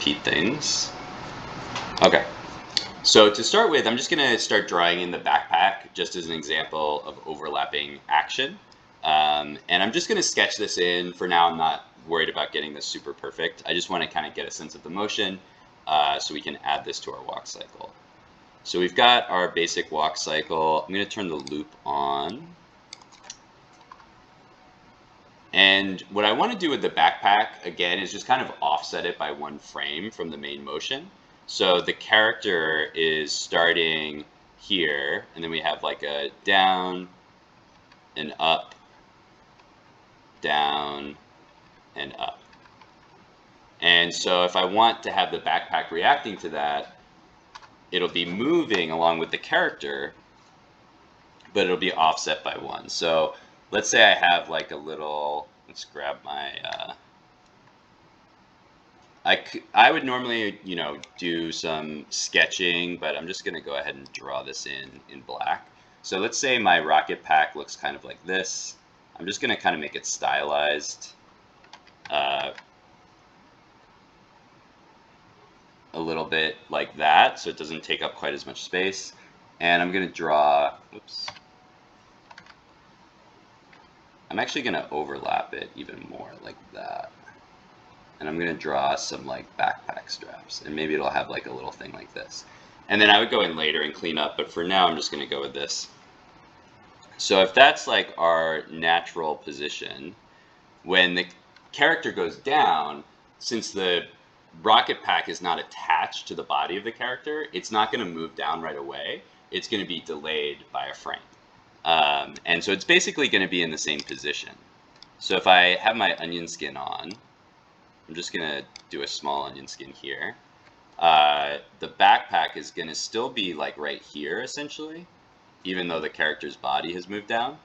repeat things. Okay. So to start with, I'm just going to start drawing in the backpack just as an example of overlapping action. And I'm just going to sketch this in. For now, I'm not worried about getting this super perfect. I just want to kind of get a sense of the motion so we can add this to our walk cycle. So we've got our basic walk cycle. I'm going to turn the loop on. And what I want to do with the backpack, again, is just kind of offset it by 1 frame from the main motion. So the character is starting here, and then we have like a down and up, down and up. And so if I want to have the backpack reacting to that, it'll be moving along with the character, but it'll be offset by 1. So let's say I have like a little, let's grab my, I would normally, do some sketching, but I'm just going to go ahead and draw this in black. So let's say my rocket pack looks kind of like this. I'm just going to kind of make it stylized a little bit like that, so it doesn't take up quite as much space. And I'm going to draw, oops. I'm actually going to overlap it even more like that. And I'm going to draw some like backpack straps, and maybe it'll have like a little thing like this. And then I would go in later and clean up, but for now I'm just going to go with this. So if that's like our natural position, when the character goes down, since the rocket pack is not attached to the body of the character, it's not going to move down right away. It's going to be delayed by a frame. And so it's basically going to be in the same position. So if I have my onion skin on, I'm just going to do a small onion skin here. The backpack is going to still be like right here, essentially, even though the character's body has moved down.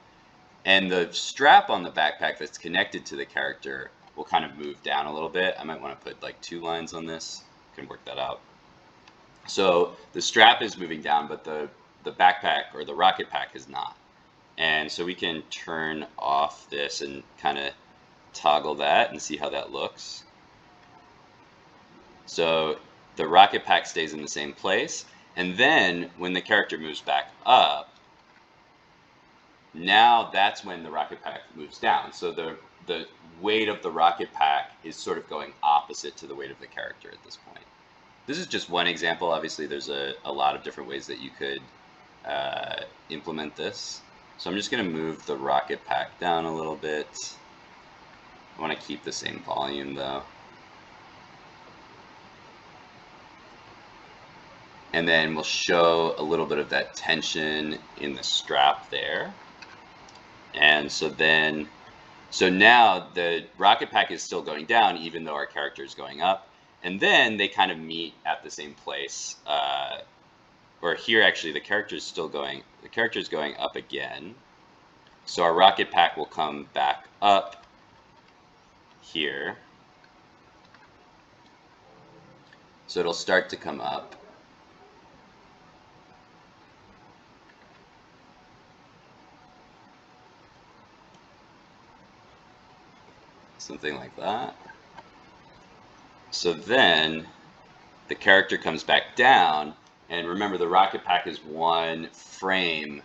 And the strap on the backpack that's connected to the character will kind of move down a little bit. I might want to put like 2 lines on this. Can work that out. So the strap is moving down, but the backpack or the rocket pack is not. And so we can turn off this and kind of toggle that and see how that looks. So the rocket pack stays in the same place, and then when the character moves back up, now that's when the rocket pack moves down. So the weight of the rocket pack is sort of going opposite to the weight of the character at this point. This is just one example. Obviously, there's a lot of different ways that you could implement this. So I'm just going to move the rocket pack down a little bit. I want to keep the same volume though. And then we'll show a little bit of that tension in the strap there. And so now the rocket pack is still going down even though our character is going up. And then they kind of meet at the same place. Or here actually the character is going up again. So our rocket pack will come back up here. So it'll start to come up. Something like that. So then the character comes back down, and remember the rocket pack is 1 frame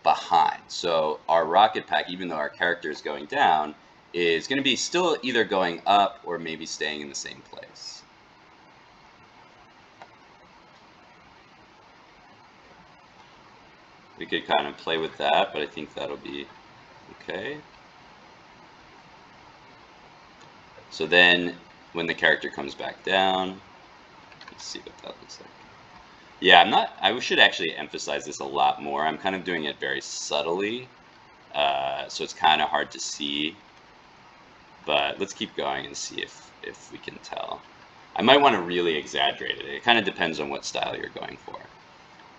behind. So our rocket pack, even though our character is going down, is going to be still either going up or maybe staying in the same place. We could kind of play with that, but I think that'll be okay. So then when the character comes back down, let's see what that looks like. Yeah, I should actually emphasize this a lot more. I'm kind of doing it very subtly, so it's kind of hard to see. But let's keep going and see if we can tell. I might want to really exaggerate it. It kind of depends on what style you're going for.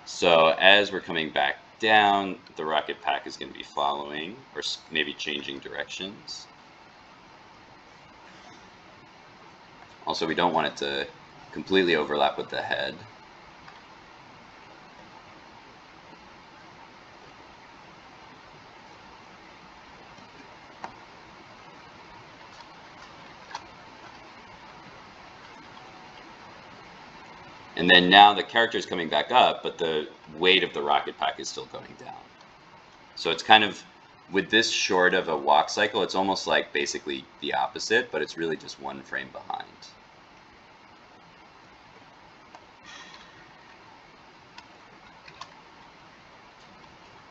So as we're coming back down, the rocket pack is going to be following, or maybe changing directions. Also, we don't want it to completely overlap with the head. And then now the character is coming back up, but the weight of the rocket pack is still going down. So it's kind of, with this short of a walk cycle, it's almost like basically the opposite, but it's really just one frame behind.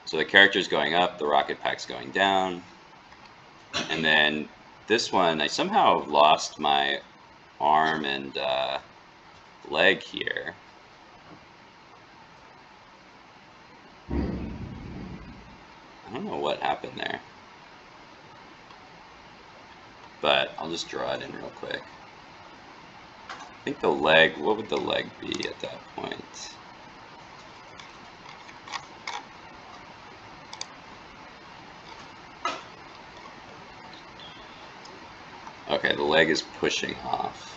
So the character's going up, the rocket pack's going down. And then this one, I somehow lost my arm and leg here. I don't know what happened there. But I'll just draw it in real quick. I think the leg, what would the leg be at that point? Okay, the leg is pushing off.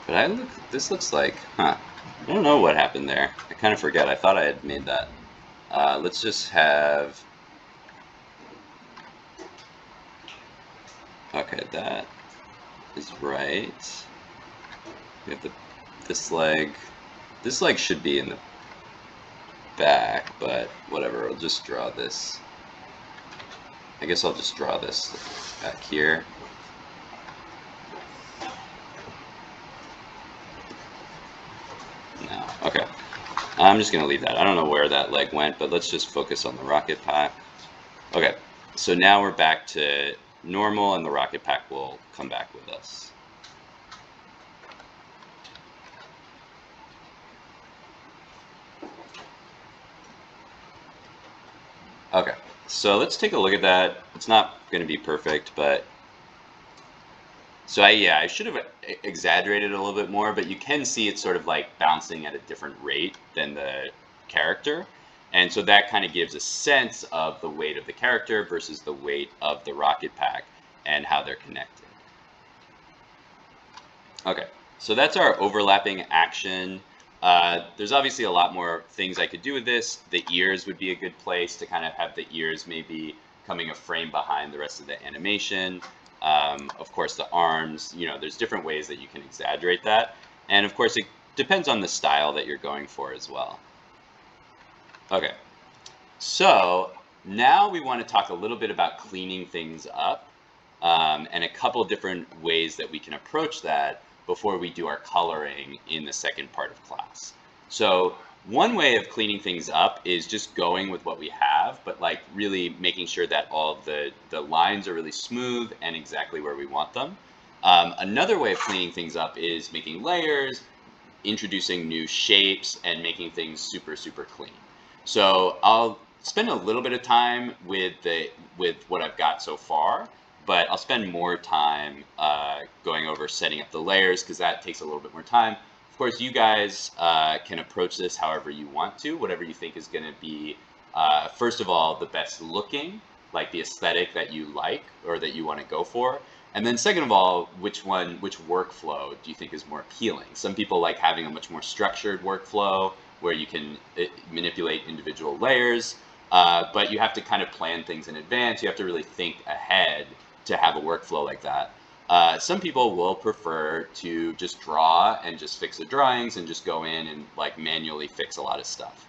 But this looks like, I don't know what happened there. I kind of forget. I thought I had made that. Let's just have, okay, that is right. We have this leg. This leg should be in the back, but whatever, I'll just draw this. I guess I'll just draw this back here. No, okay. I'm just going to leave that. I don't know where that leg went, but let's just focus on the rocket pack. Okay, so now we're back to normal, and the rocket pack will come back with us. Okay, so let's take a look at that. It's not going to be perfect, but so I should have exaggerated a little bit more, but you can see it's sort of like bouncing at a different rate than the character. And so that kind of gives a sense of the weight of the character versus the weight of the rocket pack and how they're connected. Okay, so that's our overlapping action. There's obviously a lot more things I could do with this. The ears would be a good place to kind of have the ears maybe coming a frame behind the rest of the animation. Of course, the arms, there's different ways that you can exaggerate that. And of course, it depends on the style that you're going for as well. Okay, so now we want to talk a little bit about cleaning things up and a couple different ways that we can approach that before we do our coloring in the second part of class. So one way of cleaning things up is just going with what we have, but like really making sure that all of the lines are really smooth and exactly where we want them. Another way of cleaning things up is making layers, introducing new shapes, and making things super, super clean. So I'll spend a little bit of time with what I've got so far, but I'll spend more time going over setting up the layers because that takes a little bit more time. Of course, you guys can approach this however you want to, whatever you think is going to be, first of all, the best looking, like the aesthetic that you like or that you want to go for. And then second of all, which workflow do you think is more appealing? Some people like having a much more structured workflow where you can manipulate individual layers, but you have to kind of plan things in advance. You have to really think ahead to have a workflow like that. Some people will prefer to just draw and just fix the drawings and just go in and like manually fix a lot of stuff.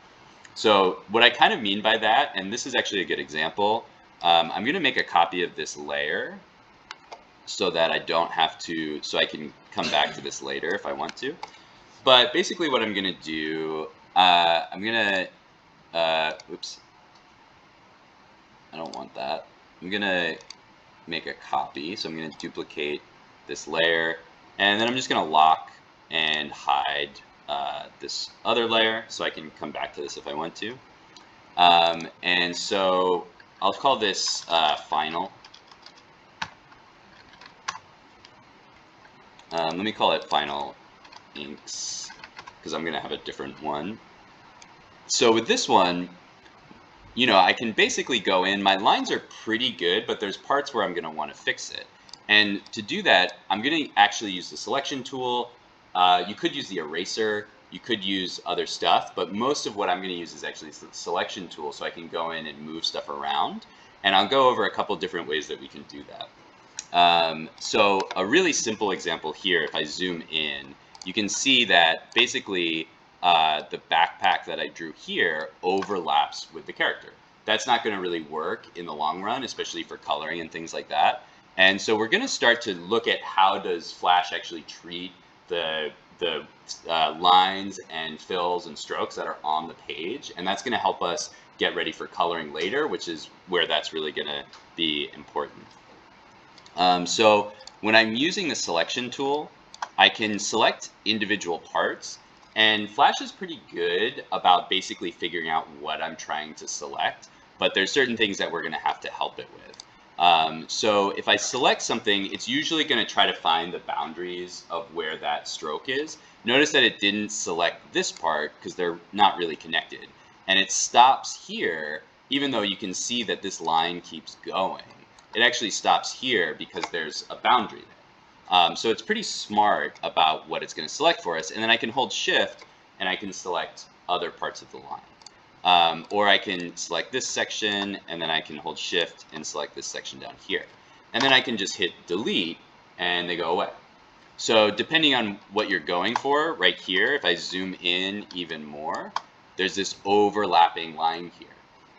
So what I kind of mean by that, and this is actually a good example, I'm going to make a copy of this layer so that I don't have to, so I can come back to this later if I want to. But basically what I'm going to do, I'm going to, oops, I don't want that. I'm going to make a copy. So I'm going to duplicate this layer, and then I'm just going to lock and hide this other layer so I can come back to this if I want to. And so I'll call this final. Let me call it final inks because I'm going to have a different one. So with this one, I can basically go in, my lines are pretty good, but there's parts where I'm going to want to fix it. And to do that, I'm going to actually use the selection tool. You could use the eraser, you could use other stuff, but most of what I'm going to use is actually the selection tool so I can go in and move stuff around. And I'll go over a couple different ways that we can do that. So a really simple example here, if I zoom in, you can see that basically the backpack that I drew here overlaps with the character. That's not going to really work in the long run, especially for coloring and things like that. And so we're going to start to look at how does Flash actually treat the lines and fills and strokes that are on the page, and that's going to help us get ready for coloring later, which is where that's really going to be important. So when I'm using the selection tool, I can select individual parts, and Flash is pretty good about basically figuring out what I'm trying to select, but there's certain things that we're going to have to help it with. So if I select something, it's usually going to try to find the boundaries of where that stroke is. Notice that it didn't select this part because they're not really connected. And it stops here, even though you can see that this line keeps going. It actually stops here because there's a boundary there. So it's pretty smart about what it's going to select for us. And then I can hold Shift and I can select other parts of the line. Or I can select this section and then I can hold Shift and select this section down here. And then I can just hit Delete and they go away. So depending on what you're going for, right here, if I zoom in even more, there's this overlapping line here.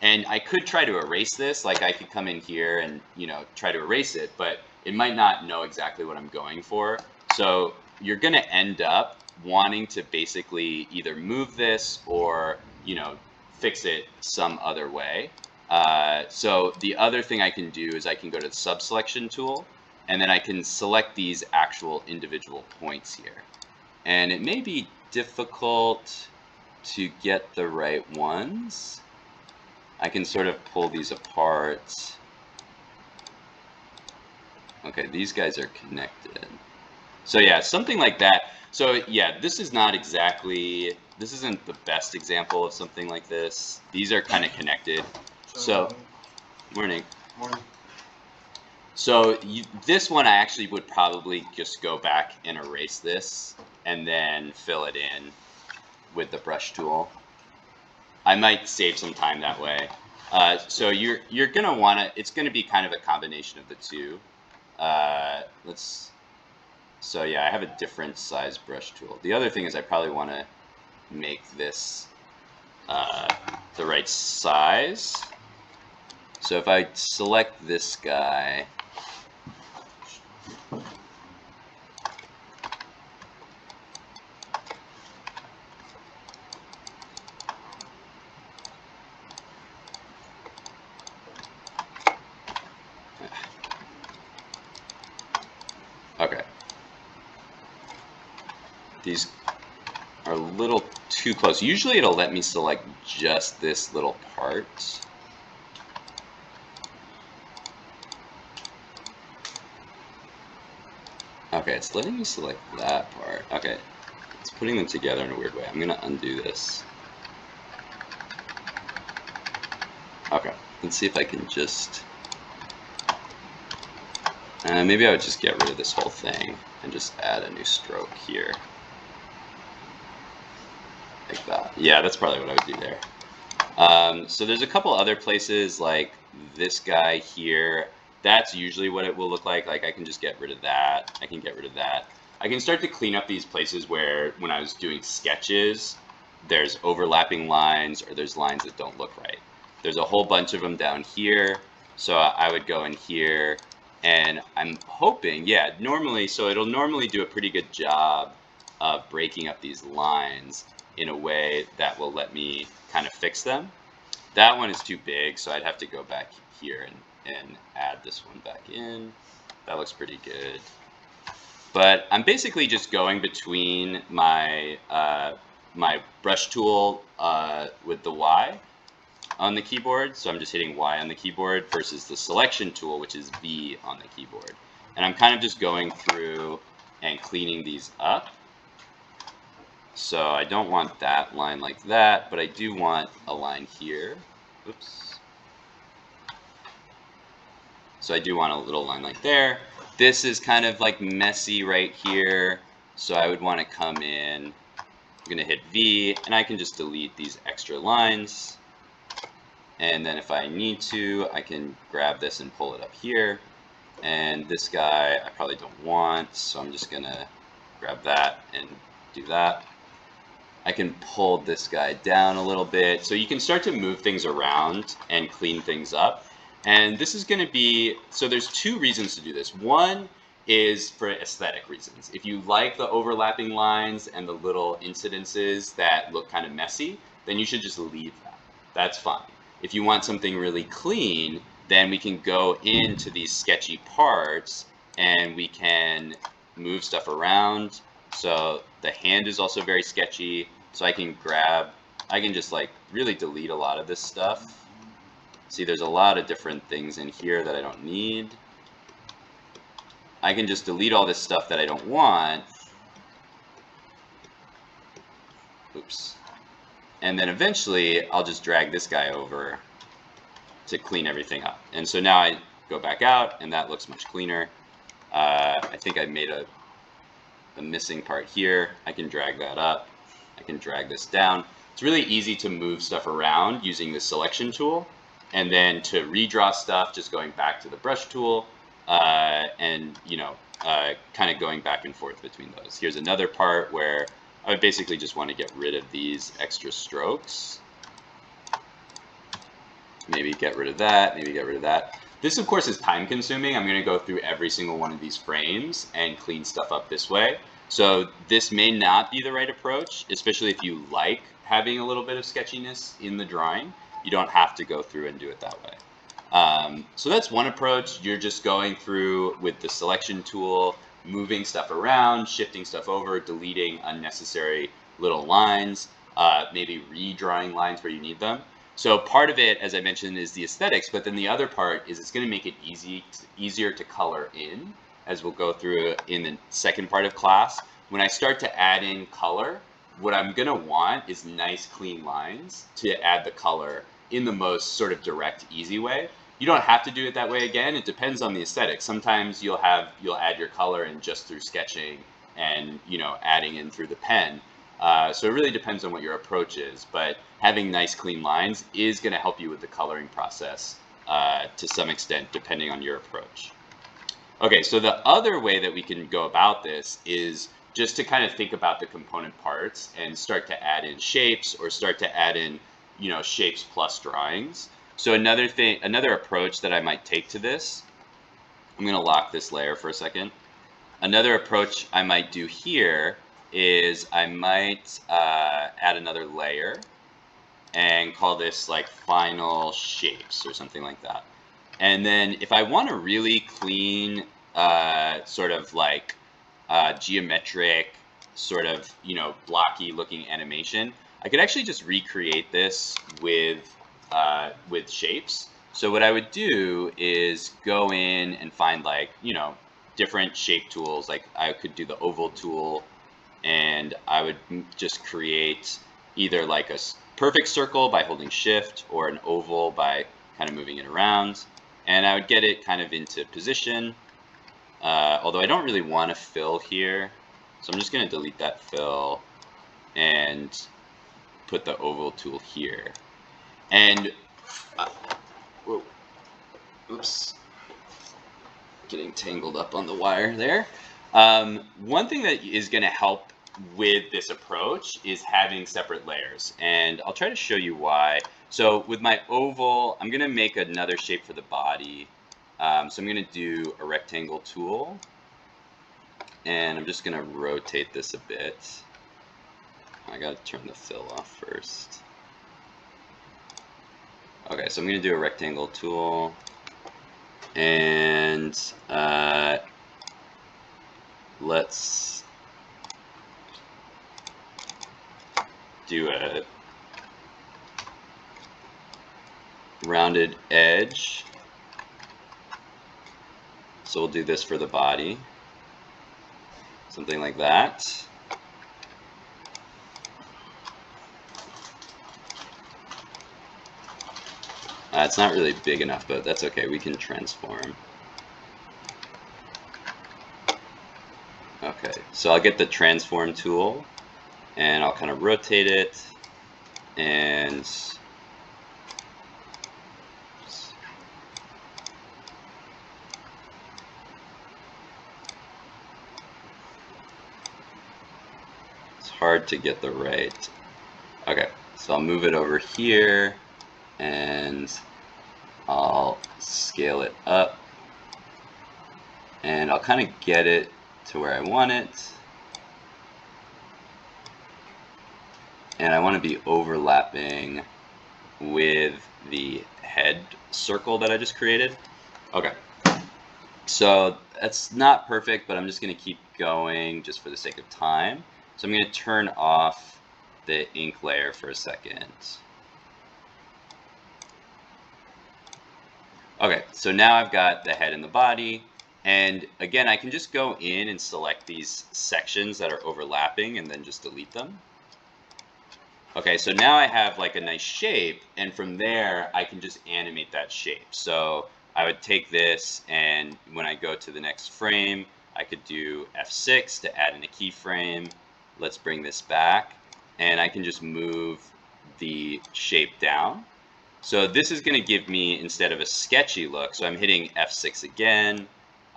And I could try to erase this, like I could come in here and, you know, try to erase it, but it might not know exactly what I'm going for. So you're going to end up wanting to basically either move this or, you know, fix it some other way. So the other thing I can do is I can go to the subselection tool, and then I can select these actual individual points here. And it may be difficult to get the right ones. I can sort of pull these apart. Okay, these guys are connected. So yeah, something like that. So yeah, this is not exactly, this isn't the best example of something like this. These are kind of connected. So, morning. Morning. So this one I actually would probably just go back and erase this and then fill it in with the brush tool. I might save some time that way. So you're gonna want to. It's gonna be kind of a combination of the two. So yeah, I have a different size brush tool. The other thing is I probably want to make this the right size. So if I select this guy. Okay. These are a little too close. Usually it'll let me select just this little part. Okay, it's letting me select that part. Okay, it's putting them together in a weird way. I'm gonna undo this. Okay, let's see if I can just... maybe I would just get rid of this whole thing and just add a new stroke here. Like that. Yeah, that's probably what I would do there. So there's a couple other places like this guy here. That's usually what it will look like. Like I can just get rid of that. I can get rid of that. I can start to clean up these places where when I was doing sketches, there's overlapping lines or there's lines that don't look right. There's a whole bunch of them down here. So I would go in here and I'm hoping, yeah, normally, so it'll normally do a pretty good job of breaking up these lines in a way that will let me kind of fix them. That one is too big, so I'd have to go back here and add this one back in. That looks pretty good. But I'm basically just going between my my brush tool with the Y on the keyboard. So I'm just hitting Y on the keyboard versus the selection tool, which is V on the keyboard. And I'm kind of just going through and cleaning these up. So I don't want that line like that, but I do want a line here. Oops. So I do want a little line like there. This is kind of like messy right here. So I would want to come in. I'm going to hit V, and I can just delete these extra lines. And then if I need to, I can grab this and pull it up here. And this guy I probably don't want, so I'm just gonna grab that and do that. I can pull this guy down a little bit. So you can start to move things around and clean things up. And this is gonna be, so there's two reasons to do this. One is for aesthetic reasons. If you like the overlapping lines and the little incidences that look kind of messy, then you should just leave that. That's fine. If you want something really clean, then we can go into these sketchy parts and we can move stuff around. So the hand is also very sketchy. So I can just like really delete a lot of this stuff. See, there's a lot of different things in here that I don't need. I can just delete all this stuff that I don't want. Oops. And then eventually I'll just drag this guy over to clean everything up. And so now I go back out and that looks much cleaner. I think I made a missing part here. I can drag that up. I can drag this down. It's really easy to move stuff around using the selection tool. And then to redraw stuff, just going back to the brush tool and, kind of going back and forth between those. Here's another part where I basically just want to get rid of these extra strokes. Maybe get rid of that, maybe get rid of that. This, of course, is time consuming. I'm going to go through every single one of these frames and clean stuff up this way. So this may not be the right approach, especially if you like having a little bit of sketchiness in the drawing. You don't have to go through and do it that way. So that's one approach. You're just going through with the selection tool, moving stuff around, shifting stuff over, deleting unnecessary little lines, maybe redrawing lines where you need them. So part of it, as I mentioned, is the aesthetics, but then the other part is it's going to make it easier to color in, as we'll go through in the second part of class. When I start to add in color, what I'm going to want is nice, clean lines to add the color in the most sort of direct, easy way. You don't have to do it that way again. It depends on the aesthetic. Sometimes you'll add your color in just through sketching and adding in through the pen. So it really depends on what your approach is, but having nice clean lines is going to help you with the coloring process to some extent, depending on your approach. Okay, so the other way that we can go about this is just to kind of think about the component parts and start to add in shapes or start to add in, shapes plus drawings. So another approach that I might take to this, I'm going to lock this layer for a second. Another approach I might do here is I might add another layer and call this like final shapes or something like that. And then if I want a really clean sort of like geometric sort of blocky looking animation, I could actually just recreate this with shapes. So what I would do is go in and find like different shape tools. Like I could do the oval tool, and I would just create either like a perfect circle by holding shift or an oval by kind of moving it around. And I would get it kind of into position, although I don't really want to fill here. So I'm just going to delete that fill and put the oval tool here. And, whoa, oops, getting tangled up on the wire there. One thing that is going to help with this approach is having separate layers, and I'll try to show you why. So with my oval, I'm going to make another shape for the body. So I'm going to do a rectangle tool, and I'm just going to rotate this a bit. I got to turn the fill off first. Okay, so I'm going to do a rectangle tool, and let's do a rounded edge. So we'll do this for the body, something like that. It's not really big enough, but that's okay. We can transform. Okay, so I'll get the transform tool, and I'll kind of rotate it, and hard to get the right. Okay, so I'll move it over here and I'll scale it up and I'll kind of get it to where I want it. And I want to be overlapping with the head circle that I just created. Okay, so that's not perfect, but I'm just going to keep going just for the sake of time. So I'm going to turn off the ink layer for a second. Okay, so now I've got the head and the body, and again, I can just go in and select these sections that are overlapping and then just delete them. Okay, so now I have like a nice shape, and from there I can just animate that shape. So I would take this, and when I go to the next frame, I could do F6 to add in a keyframe. Let's bring this back, and I can just move the shape down. So this is going to give me, instead of a sketchy look, so I'm hitting F6 again,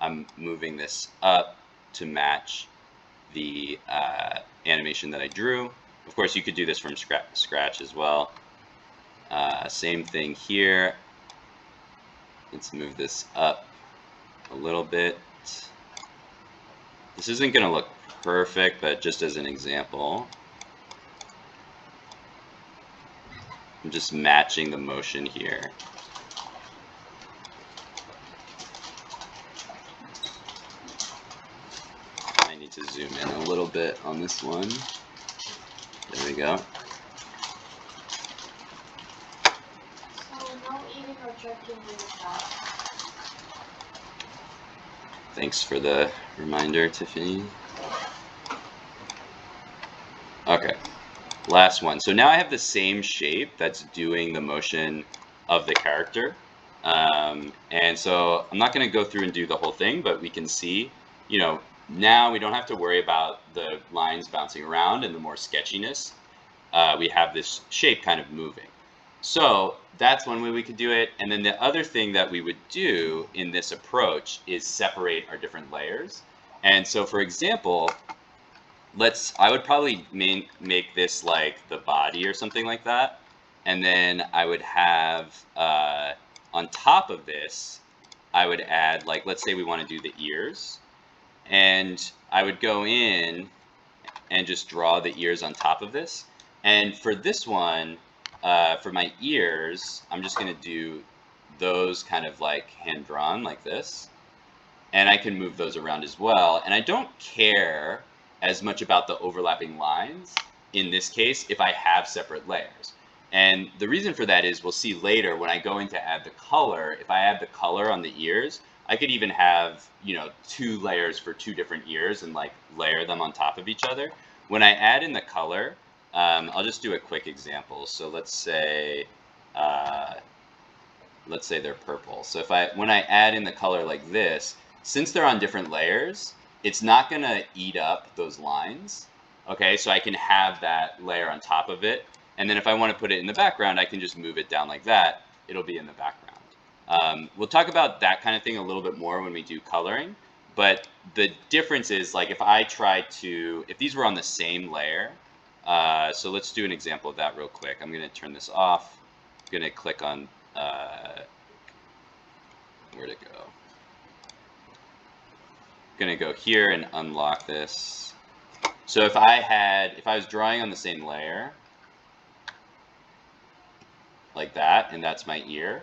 I'm moving this up to match the animation that I drew. Of course, you could do this from scratch as well. Same thing here. Let's move this up a little bit. This isn't going to look perfect, but just as an example, I'm just matching the motion here. I need to zoom in a little bit on this one. There we go. Thanks for the reminder, Tiffany. Okay, last one. So now I have the same shape that's doing the motion of the character. And so I'm not going to go through and do the whole thing, but we can see, you know, now we don't have to worry about the lines bouncing around and the more sketchiness. We have this shape kind of moving. So that's one way we could do it. And then the other thing that we would do in this approach is separate our different layers. And so, for example, I would probably make this like the body or something like that. And then I would have, on top of this, I would add, like, let's say we want to do the ears. And I would go in and just draw the ears on top of this. And for this one, for my ears, I'm just going to do those kind of like hand-drawn like this. And I can move those around as well. And I don't care as much about the overlapping lines in this case if I have separate layers. And the reason for that is we'll see later when I go in to add the color. If I add the color on the ears, I could even have, you know, 2 layers for 2 different ears and like layer them on top of each other. When I add in the color, I'll just do a quick example. So let's say they're purple. So when I add in the color like this, since they're on different layers, it's not going to eat up those lines. Okay, so I can have that layer on top of it. And then if I want to put it in the background, I can just move it down like that. It'll be in the background. We'll talk about that kind of thing a little bit more when we do coloring. But the difference is, like, if these were on the same layer, so let's do an example of that real quick. I'm going to turn this off. I'm going to click on, where'd it go? I'm going to go here and unlock this. So if I was drawing on the same layer, like that, and that's my ear,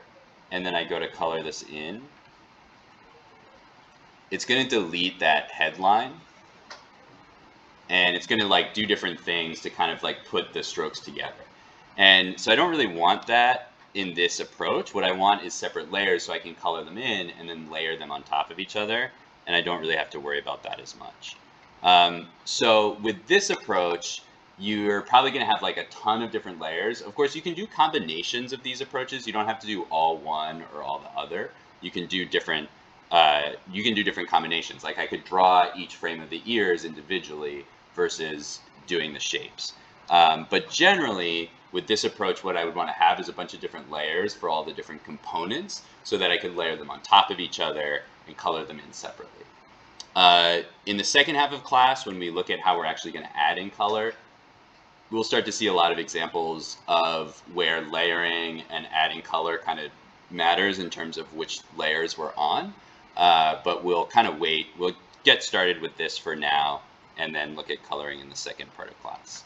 and then I go to color this in, it's going to delete that headline, and it's going to like do different things to kind of like put the strokes together. And so I don't really want that in this approach. What I want is separate layers so I can color them in and then layer them on top of each other, and I don't really have to worry about that as much. So with this approach, you're probably going to have like a ton of different layers. Of course, you can do combinations of these approaches. You don't have to do all one or all the other. You can do different combinations. Like I could draw each frame of the ears individually versus doing the shapes. But generally, with this approach, what I would want to have is a bunch of different layers for all the different components so that I could layer them on top of each other and color them in separately. In the second half of class, when we look at how we're actually going to add in color, we'll start to see a lot of examples of where layering and adding color kind of matters in terms of which layers we're on. But we'll kind of wait. We'll get started with this for now, and then look at coloring in the second part of class.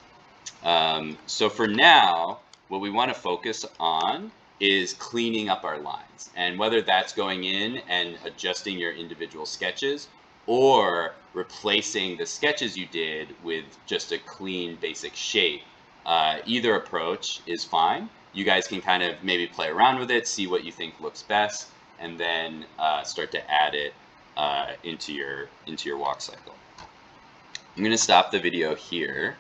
So for now, what we want to focus on is cleaning up our lines. And whether that's going in and adjusting your individual sketches, or replacing the sketches you did with just a clean basic shape, either approach is fine. You guys can kind of maybe play around with it, see what you think looks best, and then start to add it into your walk cycle. I'm going to stop the video here.